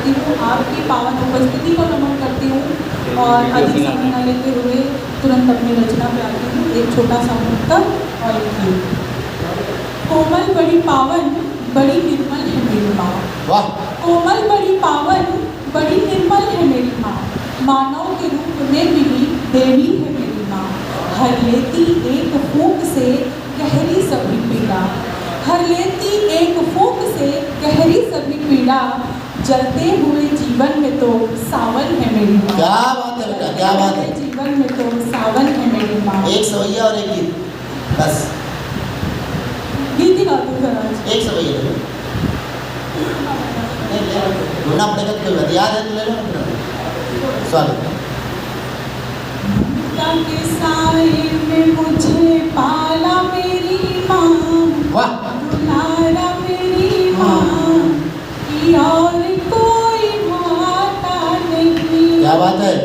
करती हूँ, आपकी पावन उपस्थिति को नमन करती हूँ और अधिक समय न लेते हुए तुरंत अपनी रचना पे आती हूँ। एक छोटा सा मुक्तक और एक गीत। कोमल बड़ी पावन बड़ी निर्मल है मेरी माँ। वाह। कोमल बड़ी पावन बड़ी निर्मल है मेरी माँ, मानव के रूप में मिली देवी है मेरी माँ। हर लेती एक फूंक से गहरी सभी पीड़ा, हर लेती एक फूंक से गहरी सभी पीड़ा, जलते हुए जीवन में तो सावन है मेरी माँ। क्या बात है बेटा, क्या बात है। जीवन में तो सावन है मेरी माँ। एक सवैया और एक गीत, बस गीत ही गा दूँ जरा। एक सवैया ले लो, ढूंढना पड़ेगा तो कोई बात, याद है तो ले लो ना। स्वागत। के साए में मुझे पाला मेरी माँ, वाह। दुलारा मेरी माँ, की और कोई भाता नहीं। क्या बात है।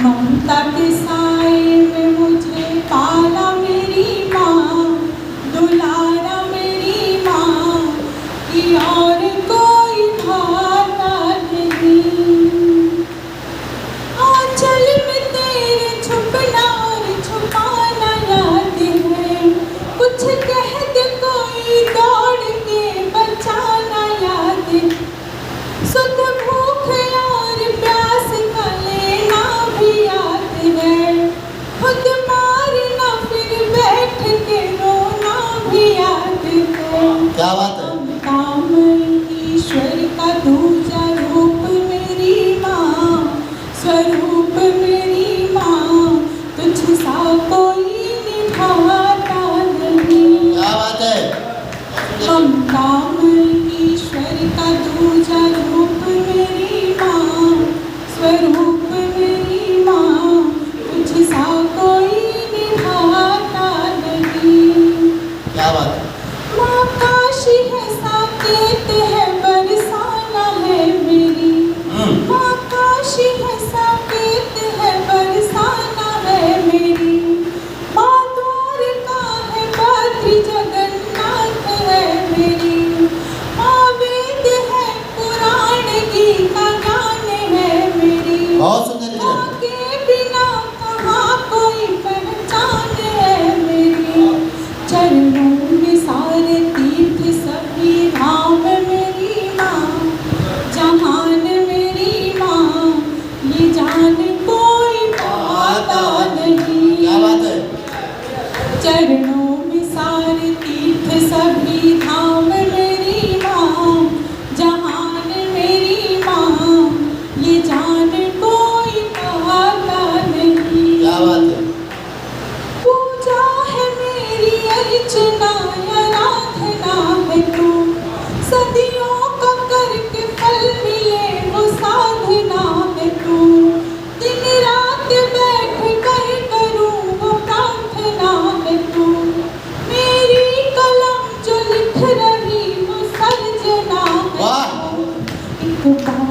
ममता के साए में मुझे पाला मेरी माँ, दुलारा मेरी माँ, की और कोई भाता नहीं। आंचल में तेरे छुपना और छुपाना याद है, कुछ कह दे कोई दौड़ के बचाना याद है। सुध भूख और प्यास का लेना भी याद है, खुद मारना फिर बैठ के रोना भी याद है। क्या बात है। काम ईश्वर का दूजा रूप मेरी माँ, स्वरूप मेरी माँ, तुझ सा कोई निभाता नहीं। क्या बात है। हम काम ईश्वर का दूजा रूप मेरी माँ, स्वरूप मेरी माँ, तुझ सा कोई निभाता नहीं। क्या बात है। माँ काशी है साकेत है बरसाना है मेरी, माँ काशी है साकेत है बरसाना है मेरी। माँ द्वारका है बद्री जगन्नाथ है मेरी, माँ वेद है पुराण गीता गान है मेरी। बहुत सुंदर किरण। माँ के बिना कहाँ कोई पहचान है मेरी। चरणों में सारे तीर्थ सभी धाम मेरी माँ, जहान मेरी माँ, ये जान कोई पाता नहीं। क्या बात है। चरणों में सारे तीर्थ सभी धाम मेरी माँ, जहान मेरी माँ, ये जान कोई पाता नहीं। क्या बात है। पूजा है मेरी अर्चना आराधना है तू, सदियों का करके फल मिले वो साधना है तू। दिन रात बैठ कर करूँ वो प्रार्थना है तू, मेरी कलम जो लिख रही वो सर्जना है। वाह। एक बार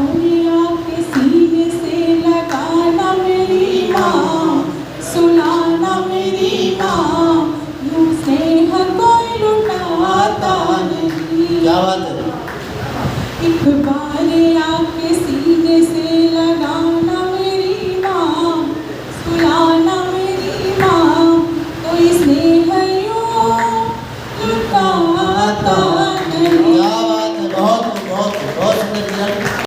आके सीने से लगाना मेरी माँ, सुनाना मेरी माँ, यूं स्नेह कोई लुटाता नहीं। क्या बात है। एक